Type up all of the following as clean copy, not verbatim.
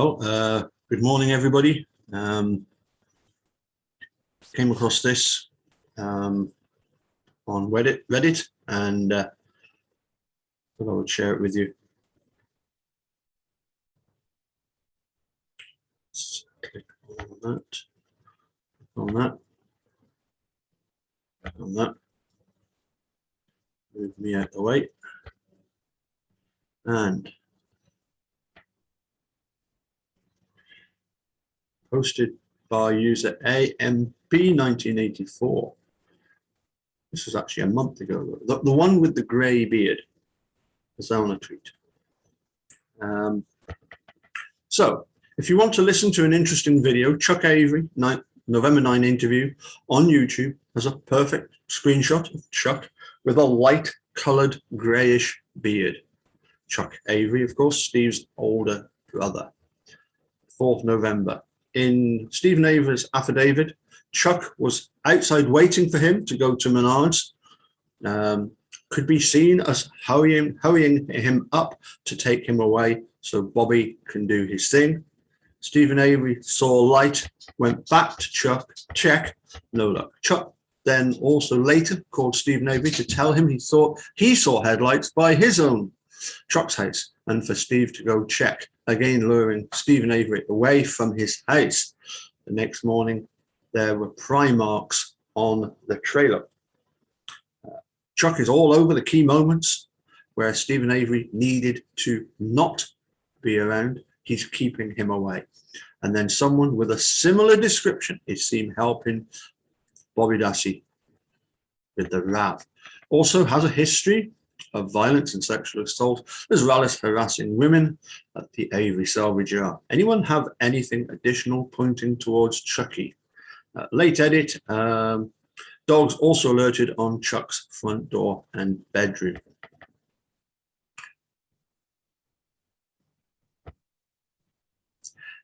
Good morning, everybody. Came across this on Reddit, and I thought I would share it with you. Let's click on that, move me out the way, and posted by user AMP1984. This was actually a month ago. The one with the grey beard, the Zona tweet. So, if you want to listen to an interesting video, Chuck Avery, November 9 interview on YouTube, has a perfect screenshot of Chuck with a light coloured greyish beard. Chuck Avery, of course, Steve's older brother. 4th November. In Stephen Avery's affidavit, Chuck was outside waiting for him to go to Menards. Could be seen as hurrying him up to take him away so Bobby can do his thing. Stephen Avery saw light, went back to Chuck, check, no luck. Chuck then also later called Stephen Avery to tell him he thought he saw headlights by his own Chuck's house, and for Steve to go check, again luring Stephen Avery away from his house. The next morning, there were pry marks on the trailer. Chuck is all over the key moments where Stephen Avery needed to not be around. He's keeping him away. And then someone with a similar description is seen helping Bobby Dassey with the Rav. Also has a history of violence and sexual assault, as well as harassing women at the Avery salvage yard. Anyone have anything additional pointing towards Chucky? Late edit, dogs also alerted on Chuck's front door and bedroom.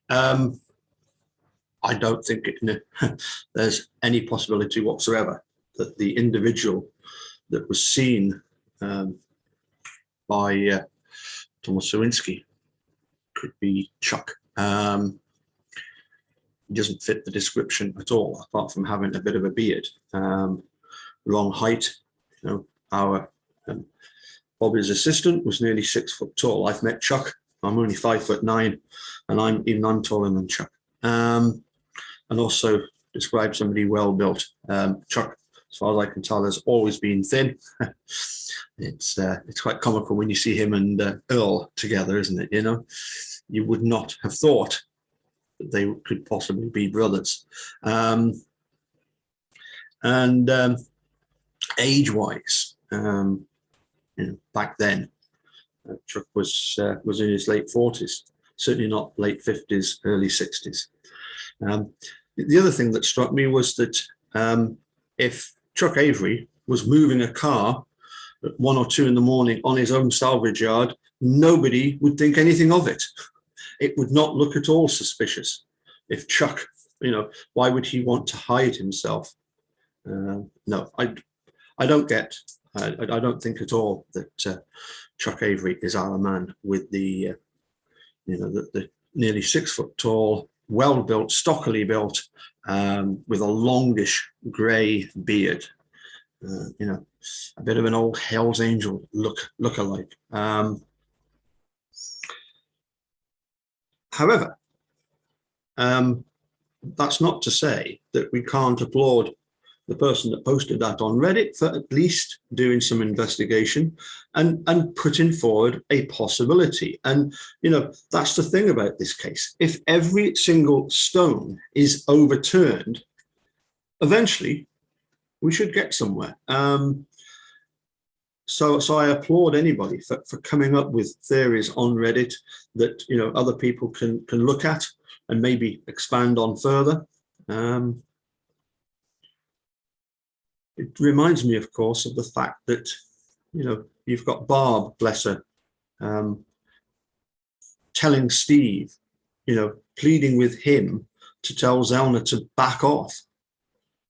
I don't think there's any possibility whatsoever that the individual that was seen by Thomas Sawinski could be Chuck. He doesn't fit the description at all, apart from having a bit of a beard. Wrong height. You know, our Bobby's assistant was nearly 6 foot tall. I've met Chuck. I'm only 5'9", and I'm taller than Chuck. And also describe somebody well built. Chuck, as far as I can tell, has always been thin. It's quite comical when you see him and Earl together, isn't it? You know, you would not have thought that they could possibly be brothers. Age-wise, you know, back then, Chuck was in his late 40s, certainly not late 50s, early 60s. The other thing that struck me was that if Chuck Avery was moving a car at 1 or 2 in the morning on his own salvage yard, nobody would think anything of it. It would not look at all suspicious. If Chuck, you know, why would he want to hide himself? No, I don't think at all that Chuck Avery is our man with the, you know, the nearly 6 foot tall, well built, stockily built, with a longish grey beard. You know, a bit of an old Hell's Angel look-alike. However, that's not to say that we can't applaud the person that posted that on Reddit for at least doing some investigation and putting forward a possibility. And, you know, that's the thing about this case. If every single stone is overturned, eventually we should get somewhere. So I applaud anybody for coming up with theories on Reddit that, you know, other people can look at and maybe expand on further. It reminds me, of course, of the fact that, you know, you've got Barb, bless her, telling Steve, you know, pleading with him to tell Zelna to back off.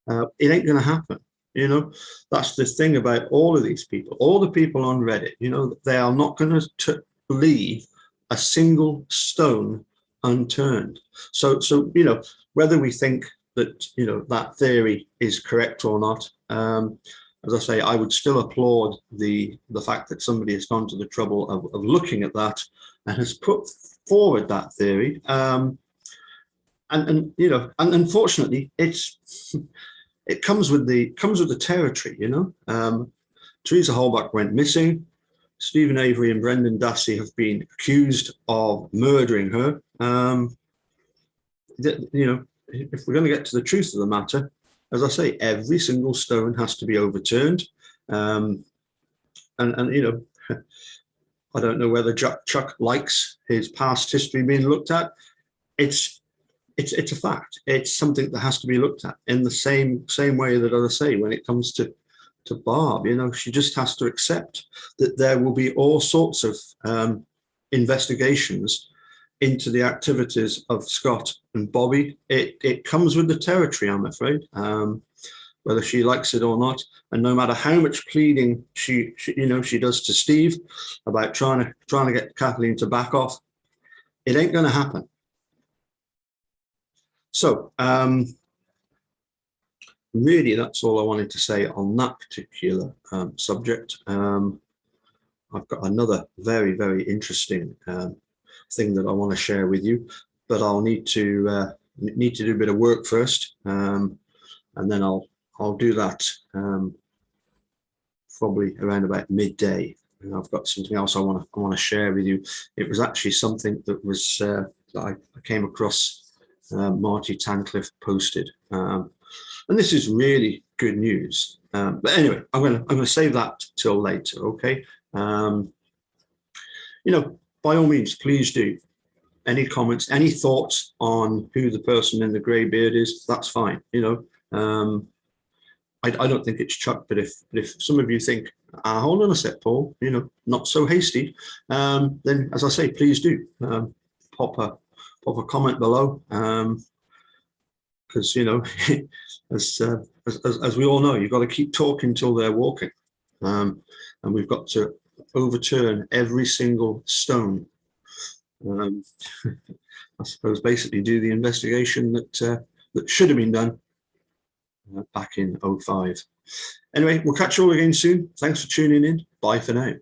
It ain't going to happen. You know, that's the thing about all of these people, all the people on Reddit, you know, they are not going to leave a single stone unturned. So whether we think that that theory is correct or not, as I say, I would still applaud the fact that somebody has gone to the trouble of looking at that and has put forward that theory. And unfortunately, it comes with the territory. Teresa Holbach went missing. Stephen Avery and Brendan Dassey have been accused of murdering her. If we're going to get to the truth of the matter, as I say, every single stone has to be overturned. I don't know whether Chuck likes his past history being looked at. It's a fact. It's something that has to be looked at in the same way that, as I say, when it comes to Barb, she just has to accept that there will be all sorts of investigations into the activities of Scott and Bobby. It comes with the territory, I'm afraid, whether she likes it or not. And no matter how much pleading she does to Steve about trying to get Kathleen to back off, it ain't going to happen. So really, that's all I wanted to say on that particular subject. I've got another very, very interesting thing that I want to share with you, but I'll need to do a bit of work first, and then I'll do that probably around about midday. And I've got something else I want to share with you. It was actually something that was that I came across. Marty Tancliffe posted, and this is really good news. But anyway, I'm gonna save that till later. Okay. By all means, please do. Any comments, any thoughts on who the person in the grey beard is? That's fine. I don't think it's Chuck, but if some of you think, hold on a sec, Paul, not so hasty, then as I say, please do pop a comment below, because as we all know, you've got to keep talking till they're walking, and we've got to overturn every single stone. I suppose basically do the investigation that should have been done back in 2005. Anyway, we'll catch you all again soon. Thanks for tuning in. Bye for now.